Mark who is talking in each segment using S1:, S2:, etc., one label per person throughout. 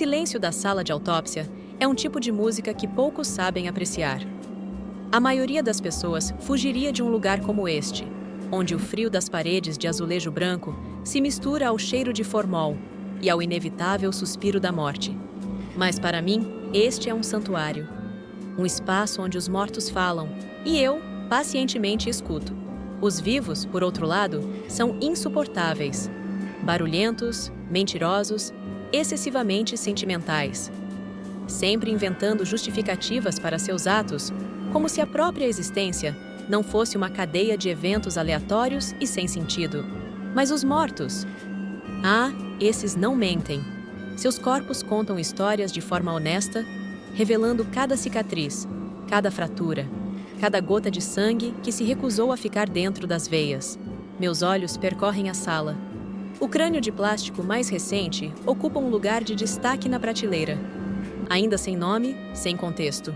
S1: silêncio da sala de autópsia é um tipo de música que poucos sabem apreciar. A maioria das pessoas fugiria de um lugar como este, onde o frio das paredes de azulejo branco se mistura ao cheiro de formol e ao inevitável suspiro da morte. Mas para mim, este é um santuário. Um espaço onde os mortos falam, e eu, pacientemente, escuto. Os vivos, por outro lado, são insuportáveis. Barulhentos, mentirosos, excessivamente sentimentais. Sempre inventando justificativas para seus atos, como se a própria existência não fosse uma cadeia de eventos aleatórios e sem sentido. Mas os mortos? Ah, esses não mentem. Seus corpos contam histórias de forma honesta, revelando cada cicatriz, cada fratura, cada gota de sangue que se recusou a ficar dentro das veias. Meus olhos percorrem a sala. O crânio de plástico mais recente ocupa um lugar de destaque na prateleira. Ainda sem nome, sem contexto.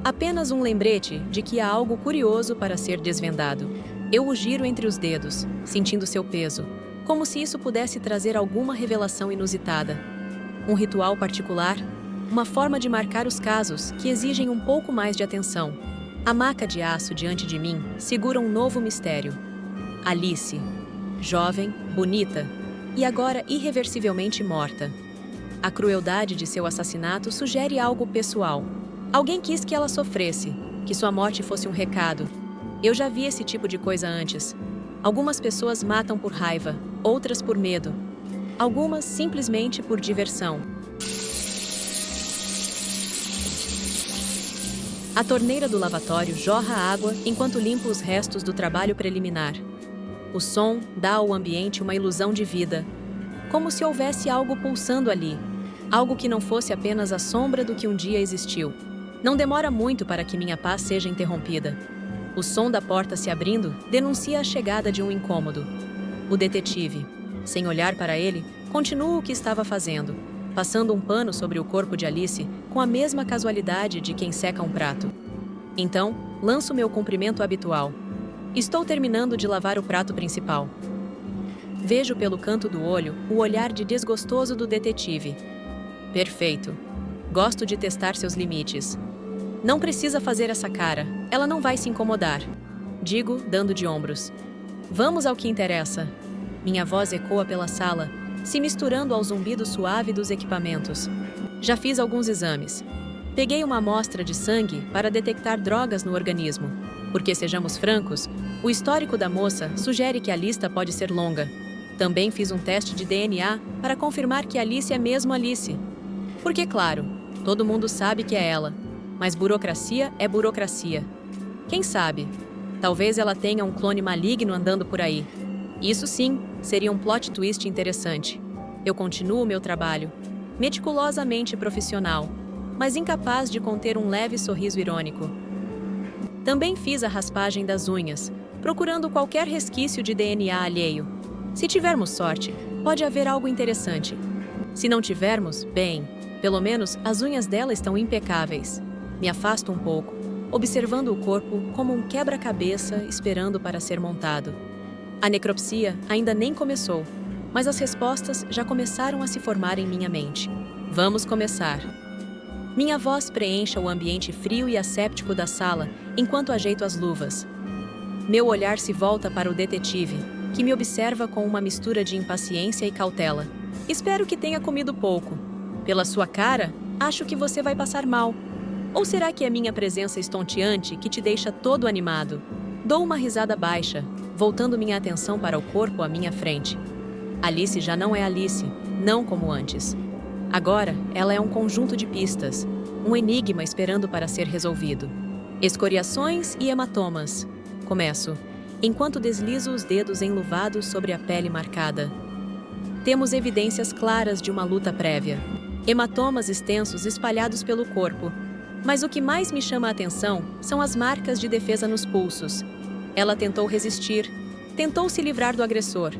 S1: Apenas um lembrete de que há algo curioso para ser desvendado. Eu o giro entre os dedos, sentindo seu peso, como se isso pudesse trazer alguma revelação inusitada. Um ritual particular, uma forma de marcar os casos que exigem um pouco mais de atenção. A maca de aço diante de mim segura um novo mistério. Alice. Jovem, bonita e agora irreversivelmente morta. A crueldade de seu assassinato sugere algo pessoal. Alguém quis que ela sofresse, que sua morte fosse um recado. Eu já vi esse tipo de coisa antes. Algumas pessoas matam por raiva, outras por medo. Algumas simplesmente por diversão. A torneira do lavatório jorra água enquanto limpa os restos do trabalho preliminar. O som dá ao ambiente uma ilusão de vida, como se houvesse algo pulsando ali, algo que não fosse apenas a sombra do que um dia existiu. Não demora muito para que minha paz seja interrompida. O som da porta se abrindo denuncia a chegada de um incômodo. O detetive, sem olhar para ele, continua o que estava fazendo, passando um pano sobre o corpo de Alice com a mesma casualidade de quem seca um prato. Então, lanço meu cumprimento habitual. Estou terminando de lavar o prato principal. Vejo pelo canto do olho o olhar de desgostoso do detetive. Perfeito. Gosto de testar seus limites. Não precisa fazer essa cara, ela não vai se incomodar. Digo, dando de ombros. Vamos ao que interessa. Minha voz ecoa pela sala, se misturando ao zumbido suave dos equipamentos. Já fiz alguns exames. Peguei uma amostra de sangue para detectar drogas no organismo. Porque, sejamos francos, o histórico da moça sugere que a lista pode ser longa. Também fiz um teste de DNA para confirmar que Alice é mesmo Alice. Porque, claro, todo mundo sabe que é ela, mas burocracia é burocracia. Quem sabe? Talvez ela tenha um clone maligno andando por aí. Isso sim, seria um plot twist interessante. Eu continuo meu trabalho, meticulosamente profissional, mas incapaz de conter um leve sorriso irônico. Também fiz a raspagem das unhas, procurando qualquer resquício de DNA alheio. Se tivermos sorte, pode haver algo interessante. Se não tivermos, bem, pelo menos as unhas dela estão impecáveis. Me afasto um pouco, observando o corpo como um quebra-cabeça esperando para ser montado. A necropsia ainda nem começou, mas as respostas já começaram a se formar em minha mente. Vamos começar. Minha voz preenche o ambiente frio e asséptico da sala enquanto ajeito as luvas. Meu olhar se volta para o detetive, que me observa com uma mistura de impaciência e cautela. Espero que tenha comido pouco. Pela sua cara, acho que você vai passar mal. Ou será que é minha presença estonteante que te deixa todo animado? Dou uma risada baixa, voltando minha atenção para o corpo à minha frente. Alice já não é Alice, não como antes. Agora, ela é um conjunto de pistas, um enigma esperando para ser resolvido. Escoriações e hematomas. Começo, enquanto deslizo os dedos enluvados sobre a pele marcada. Temos evidências claras de uma luta prévia. Hematomas extensos espalhados pelo corpo. Mas o que mais me chama a atenção são as marcas de defesa nos pulsos. Ela tentou resistir, tentou se livrar do agressor.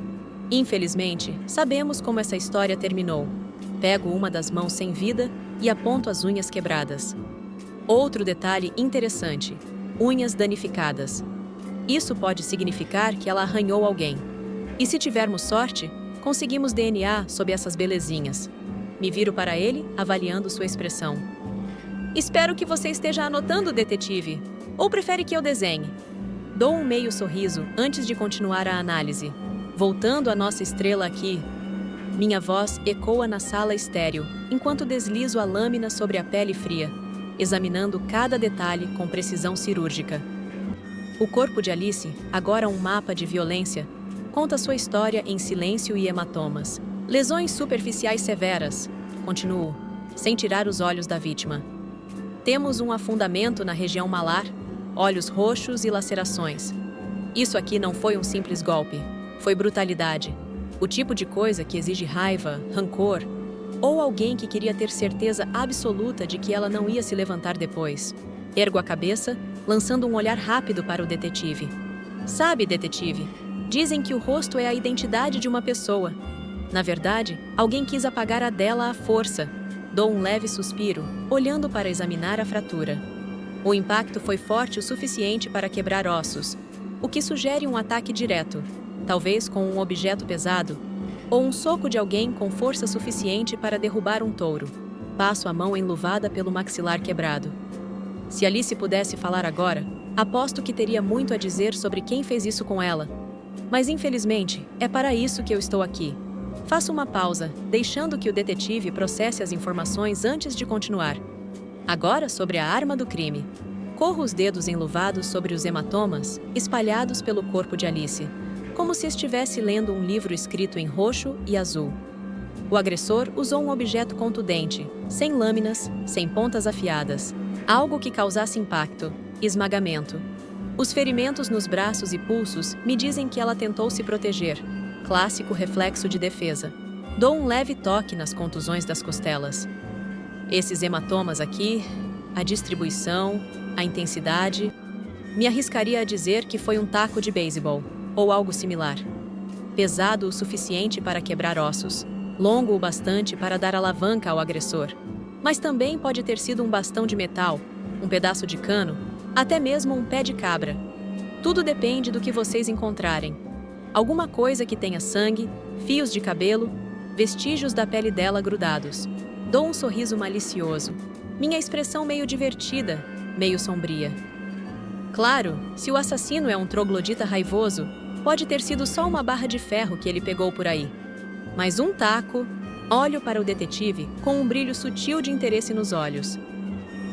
S1: Infelizmente, sabemos como essa história terminou. Pego uma das mãos sem vida e aponto as unhas quebradas. Outro detalhe interessante: unhas danificadas. Isso pode significar que ela arranhou alguém. E se tivermos sorte, conseguimos DNA sobre essas belezinhas. Me viro para ele, avaliando sua expressão. Espero que você esteja anotando, detetive. Ou prefere que eu desenhe? Dou um meio sorriso antes de continuar a análise. Voltando à nossa estrela aqui. Minha voz ecoa na sala estéril, enquanto deslizo a lâmina sobre a pele fria, examinando cada detalhe com precisão cirúrgica. O corpo de Alice, agora um mapa de violência, conta sua história em silêncio e hematomas. Lesões superficiais severas, continuo, sem tirar os olhos da vítima. Temos um afundamento na região malar, olhos roxos e lacerações. Isso aqui não foi um simples golpe, foi brutalidade. O tipo de coisa que exige raiva, rancor, ou alguém que queria ter certeza absoluta de que ela não ia se levantar depois. Ergo a cabeça, lançando um olhar rápido para o detetive. Sabe, detetive, dizem que o rosto é a identidade de uma pessoa. Na verdade, alguém quis apagar a dela à força. Dou um leve suspiro, olhando para examinar a fratura. O impacto foi forte o suficiente para quebrar ossos, o que sugere um ataque direto, talvez com um objeto pesado, ou um soco de alguém com força suficiente para derrubar um touro. Passo a mão enluvada pelo maxilar quebrado. Se Alice pudesse falar agora, aposto que teria muito a dizer sobre quem fez isso com ela. Mas infelizmente, é para isso que eu estou aqui. Faço uma pausa, deixando que o detetive processe as informações antes de continuar. Agora sobre a arma do crime. Corro os dedos enluvados sobre os hematomas, espalhados pelo corpo de Alice, como se estivesse lendo um livro escrito em roxo e azul. O agressor usou um objeto contundente, sem lâminas, sem pontas afiadas. Algo que causasse impacto, esmagamento. Os ferimentos nos braços e pulsos me dizem que ela tentou se proteger. Clássico reflexo de defesa. Dou um leve toque nas contusões das costelas. Esses hematomas aqui, a distribuição, a intensidade... Me arriscaria a dizer que foi um taco de beisebol, ou algo similar. Pesado o suficiente para quebrar ossos, longo o bastante para dar alavanca ao agressor. Mas também pode ter sido um bastão de metal, um pedaço de cano, até mesmo um pé de cabra. Tudo depende do que vocês encontrarem. Alguma coisa que tenha sangue, fios de cabelo, vestígios da pele dela grudados. Dou um sorriso malicioso. Minha expressão meio divertida, meio sombria. Claro, se o assassino é um troglodita raivoso, pode ter sido só uma barra de ferro que ele pegou por aí. Mas um taco... Olho para o detetive com um brilho sutil de interesse nos olhos.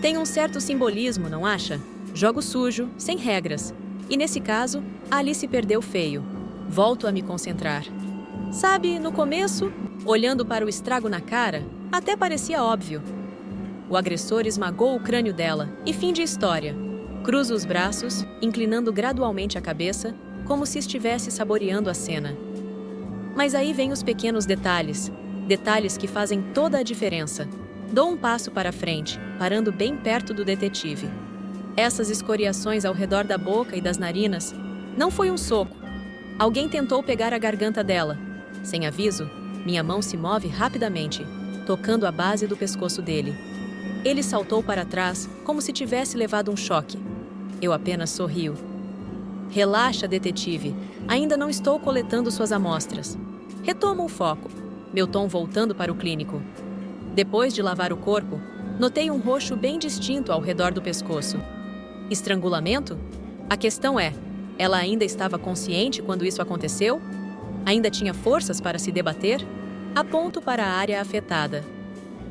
S1: Tem um certo simbolismo, não acha? Jogo sujo, sem regras. E nesse caso, a Alice perdeu feio. Volto a me concentrar. Sabe, no começo, olhando para o estrago na cara, até parecia óbvio. O agressor esmagou o crânio dela, e fim de história. Cruzo os braços, inclinando gradualmente a cabeça, como se estivesse saboreando a cena. Mas aí vêm os pequenos detalhes. Detalhes que fazem toda a diferença. Dou um passo para frente, parando bem perto do detetive. Essas escoriações ao redor da boca e das narinas não foi um soco. Alguém tentou pegar a garganta dela. Sem aviso, minha mão se move rapidamente, tocando a base do pescoço dele. Ele saltou para trás, como se tivesse levado um choque. Eu apenas sorrio. Relaxa, detetive. Ainda não estou coletando suas amostras. Retoma o foco. Meu tom voltando para o clínico. Depois de lavar o corpo, notei um roxo bem distinto ao redor do pescoço. Estrangulamento? A questão é, ela ainda estava consciente quando isso aconteceu? Ainda tinha forças para se debater? Aponto para a área afetada.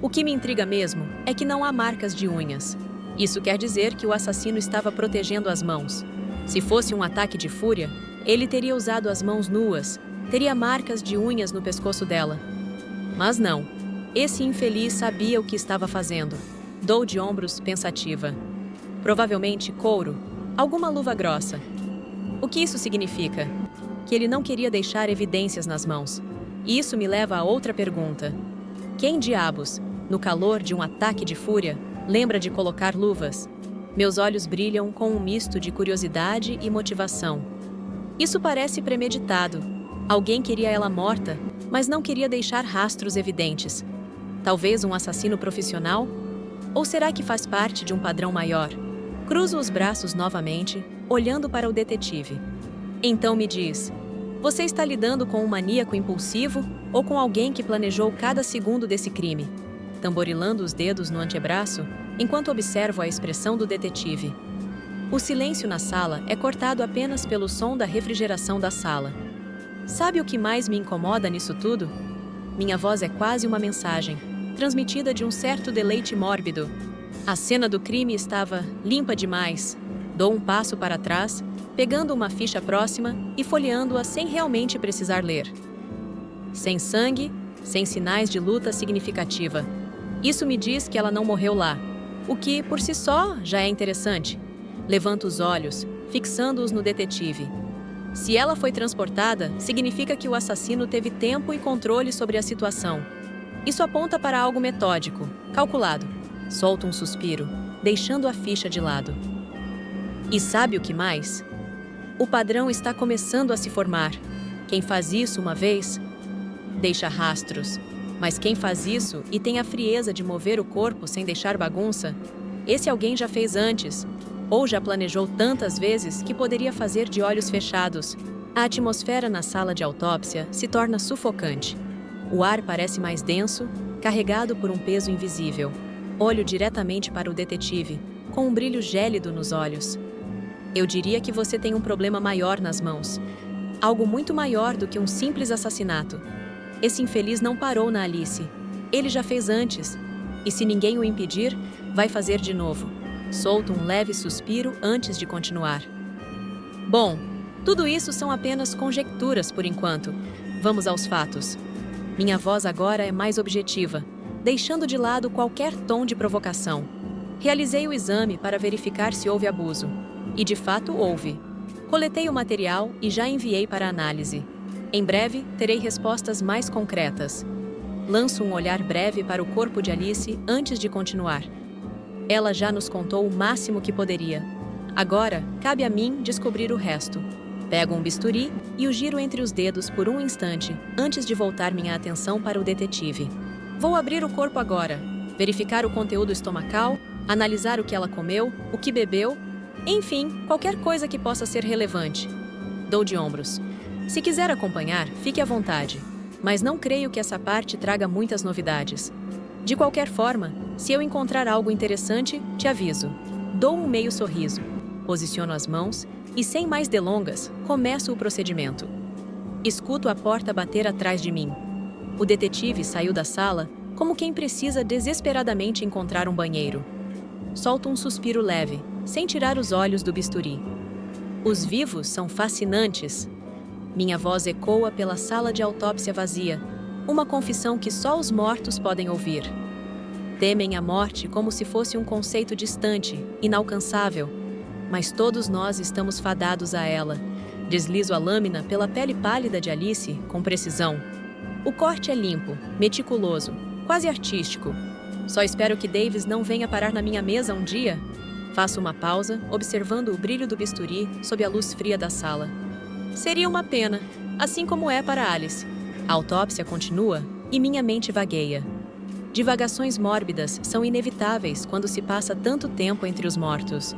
S1: O que me intriga mesmo é que não há marcas de unhas. Isso quer dizer que o assassino estava protegendo as mãos. Se fosse um ataque de fúria, ele teria usado as mãos nuas, teria marcas de unhas no pescoço dela. Mas não. Esse infeliz sabia o que estava fazendo. Dou de ombros, pensativa. Provavelmente couro, alguma luva grossa. O que isso significa? Que ele não queria deixar evidências nas mãos. E isso me leva a outra pergunta. Quem diabos, no calor de um ataque de fúria, lembra de colocar luvas? Meus olhos brilham com um misto de curiosidade e motivação. Isso parece premeditado. Alguém queria ela morta, mas não queria deixar rastros evidentes. Talvez um assassino profissional? Ou será que faz parte de um padrão maior? Cruzo os braços novamente, olhando para o detetive. Então me diz, você está lidando com um maníaco impulsivo ou com alguém que planejou cada segundo desse crime, tamborilando os dedos no antebraço enquanto observo a expressão do detetive. O silêncio na sala é cortado apenas pelo som da refrigeração da sala. Sabe o que mais me incomoda nisso tudo? Minha voz é quase uma mensagem, transmitida de um certo deleite mórbido. A cena do crime estava limpa demais. Dou um passo para trás, pegando uma ficha próxima e folheando-a sem realmente precisar ler. Sem sangue, sem sinais de luta significativa. Isso me diz que ela não morreu lá, o que, por si só, já é interessante. Levanto os olhos, fixando-os no detetive. Se ela foi transportada, significa que o assassino teve tempo e controle sobre a situação. Isso aponta para algo metódico, calculado. Solto um suspiro, deixando a ficha de lado. E sabe o que mais? O padrão está começando a se formar. Quem faz isso uma vez, deixa rastros. Mas quem faz isso e tem a frieza de mover o corpo sem deixar bagunça, esse alguém já fez antes, ou já planejou tantas vezes que poderia fazer de olhos fechados. A atmosfera na sala de autópsia se torna sufocante. O ar parece mais denso, carregado por um peso invisível. Olho diretamente para o detetive, com um brilho gélido nos olhos. Eu diria que você tem um problema maior nas mãos. Algo muito maior do que um simples assassinato. Esse infeliz não parou na Alice. Ele já fez antes. E se ninguém o impedir, vai fazer de novo. Solto um leve suspiro antes de continuar. Bom, tudo isso são apenas conjecturas por enquanto. Vamos aos fatos. Minha voz agora é mais objetiva, deixando de lado qualquer tom de provocação. Realizei o exame para verificar se houve abuso. E de fato houve. Coletei o material e já enviei para análise. Em breve, terei respostas mais concretas. Lanço um olhar breve para o corpo de Alice antes de continuar. Ela já nos contou o máximo que poderia. Agora, cabe a mim descobrir o resto. Pego um bisturi e o giro entre os dedos por um instante, antes de voltar minha atenção para o detetive. Vou abrir o corpo agora, verificar o conteúdo estomacal, analisar o que ela comeu, o que bebeu, enfim, qualquer coisa que possa ser relevante. Dou de ombros. Se quiser acompanhar, fique à vontade, mas não creio que essa parte traga muitas novidades. De qualquer forma, se eu encontrar algo interessante, te aviso. Dou um meio sorriso, posiciono as mãos e, sem mais delongas, começo o procedimento. Escuto a porta bater atrás de mim. O detetive saiu da sala como quem precisa desesperadamente encontrar um banheiro. Solto um suspiro leve, sem tirar os olhos do bisturi. Os vivos são fascinantes. Minha voz ecoa pela sala de autópsia vazia, uma confissão que só os mortos podem ouvir. Temem a morte como se fosse um conceito distante, inalcançável, mas todos nós estamos fadados a ela. Deslizo a lâmina pela pele pálida de Alice com precisão. O corte é limpo, meticuloso, quase artístico. Só espero que Davis não venha parar na minha mesa um dia. Faço uma pausa, observando o brilho do bisturi sob a luz fria da sala. Seria uma pena, assim como é para Alice. A autópsia continua e minha mente vagueia. Divagações mórbidas são inevitáveis quando se passa tanto tempo entre os mortos.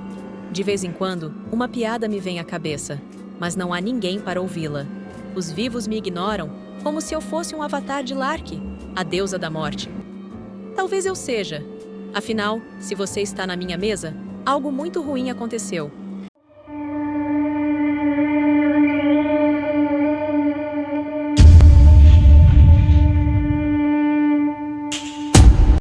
S1: De vez em quando, uma piada me vem à cabeça, mas não há ninguém para ouvi-la. Os vivos me ignoram, como se eu fosse um avatar de Lark, a deusa da morte. Talvez eu seja. Afinal, se você está na minha mesa, algo muito ruim aconteceu.